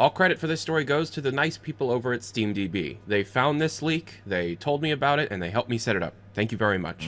All credit for this story goes to the nice people over at Steam.db. They found this leak, they told me about it, and they helped me set it up. Thank you very much.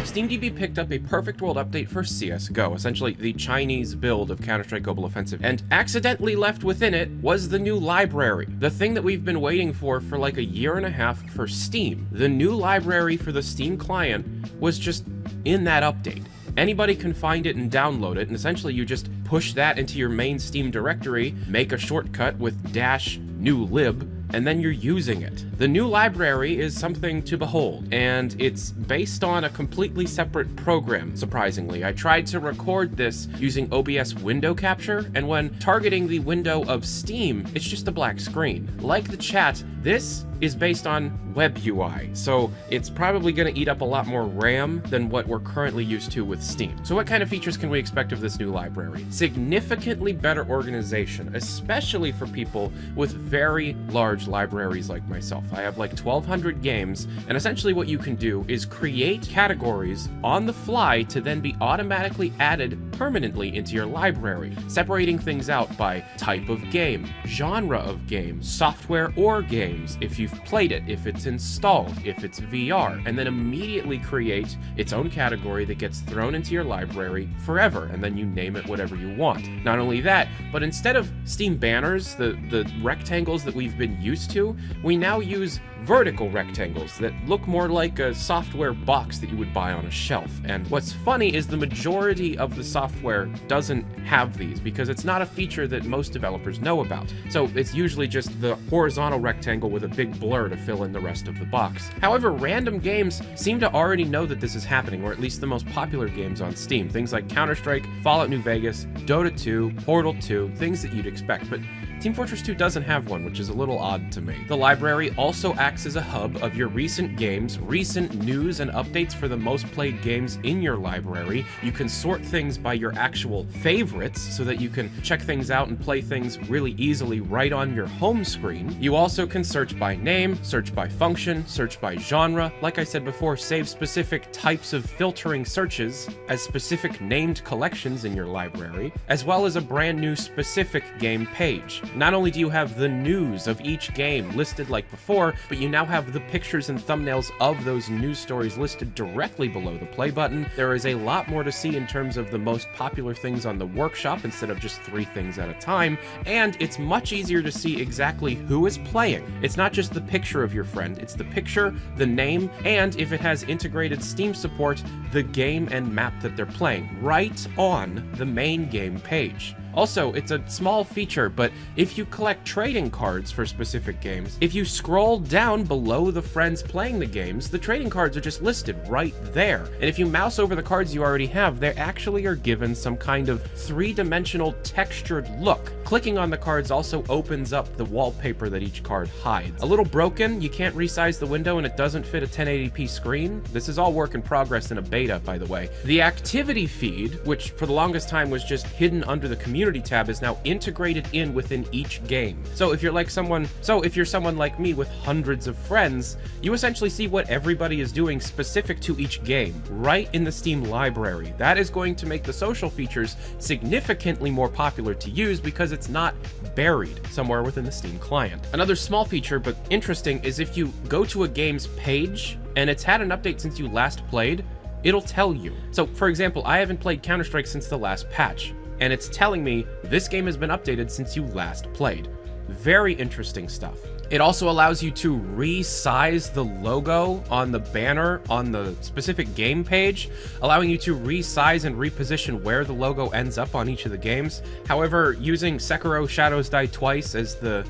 Steam.db picked up a perfect world update for CSGO, essentially the Chinese build of Counter-Strike Global Offensive, and accidentally left within it was the new library. The thing that we've been waiting for like a year and a half for Steam. The new library for the Steam client was just in that update. Anybody can find it and download it, and essentially you just push that into your main Steam directory, make a shortcut with -new lib, and then you're using it. The new library is something to behold, and it's based on a completely separate program, surprisingly. I tried to record this using OBS window capture, and when targeting the window of Steam, it's just a black screen. Like the chat, this is based on web UI, so it's probably going to eat up a lot more RAM than what we're currently used to with Steam. So what kind of features can we expect of this new library? Significantly better organization, especially for people with very large libraries like myself. I have like 1,200 games, and essentially what you can do is create categories on the fly to then be automatically added permanently into your library, separating things out by type of game, genre of game, software or games, if you've played it, if it's installed, if it's VR, and then immediately create its own category that gets thrown into your library forever, and then you name it whatever you want. Not only that, but instead of Steam banners, the rectangles that we've been used to, we now use vertical rectangles that look more like a software box that you would buy on a shelf. And what's funny is the majority of the software doesn't have these because it's not a feature that most developers know about. So it's usually just the horizontal rectangle with a big blur to fill in the rest of the box. However, random games seem to already know that this is happening, or at least the most popular games on Steam. Things like Counter-Strike, Fallout New Vegas, Dota 2, Portal 2, things that you'd expect. But Team Fortress 2 doesn't have one, which is a little odd to me. The library also acts as a hub of your recent games, recent news and updates for the most played games in your library. You can sort things by your actual favorites so that you can check things out and play things really easily right on your home screen. You also can search by name, search by function, search by genre. Like I said before, save specific types of filtering searches as specific named collections in your library, as well as a brand new specific game page. Not only do you have the news of each game listed like before, but you now have the pictures and thumbnails of those news stories listed directly below the play button. There is a lot more to see in terms of the most popular things on the workshop instead of just 3 things at a time, and it's much easier to see exactly who is playing. It's not just the picture of your friend, it's the picture, the name, and if it has integrated Steam support, the game and map that they're playing, right on the main game page. Also, it's a small feature, but if you collect trading cards for specific games, if you scroll down below the friends playing the games, the trading cards are just listed right there. And if you mouse over the cards you already have, they actually are given some kind of 3-dimensional textured look. Clicking on the cards also opens up the wallpaper that each card hides. A little broken, you can't resize the window and it doesn't fit a 1080p screen. This is all work in progress in a beta, by the way. The activity feed, which for the longest time was just hidden under the community tab, is now integrated in within each game. So if you're someone like me with hundreds of friends, you essentially see what everybody is doing specific to each game right in the Steam library. That is going to make the social features significantly more popular to use because it's not buried somewhere within the Steam client. Another small feature, but interesting, is if you go to a game's page and it's had an update since you last played, it'll tell you. So for example, I haven't played Counter-Strike since the last patch, and it's telling me this game has been updated since you last played. Very interesting stuff. It also allows you to resize the logo on the banner on the specific game page, allowing you to resize and reposition where the logo ends up on each of the games. However, using Sekiro Shadows Die Twice as the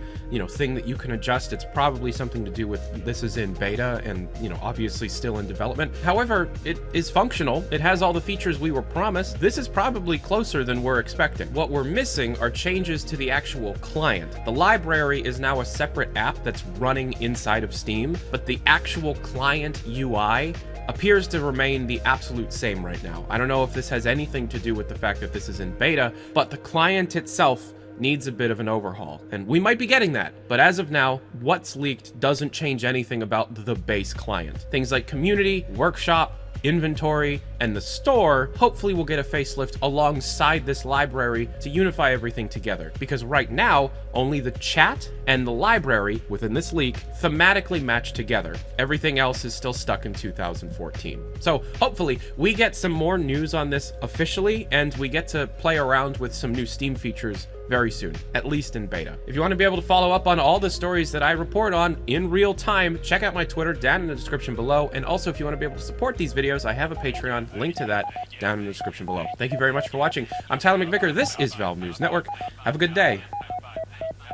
thing that you can adjust, it's probably something to do with this is in beta and obviously still in development. However, it is functional. It has all the features we were promised. This is probably closer than we're expecting. What we're missing are changes to the actual client. The library is now a separate app that's running inside of Steam, but the actual client UI appears to remain the absolute same right now. I don't know if this has anything to do with the fact that this is in beta, but the client itself needs a bit of an overhaul, and we might be getting that. But as of now, what's leaked doesn't change anything about the base client. Things like community, workshop, inventory, and the store hopefully will get a facelift alongside this library to unify everything together. Because right now, only the chat and the library within this leak thematically match together. Everything else is still stuck in 2014. So hopefully we get some more news on this officially, and we get to play around with some new Steam features very soon, at least in beta. If you want to be able to follow up on all the stories that I report on in real time, check out my Twitter down in the description below. And also, if you want to be able to support these videos, I have a Patreon, link to that down in the description below. Thank you very much for watching. I'm Tyler McVicker. This is Valve News Network. Have a good day.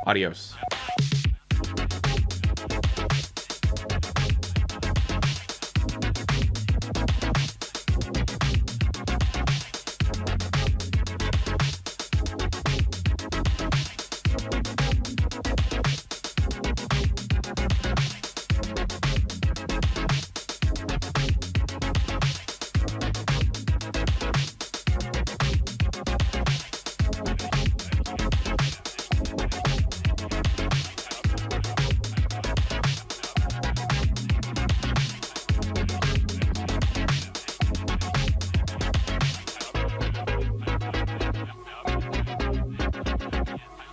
Adios.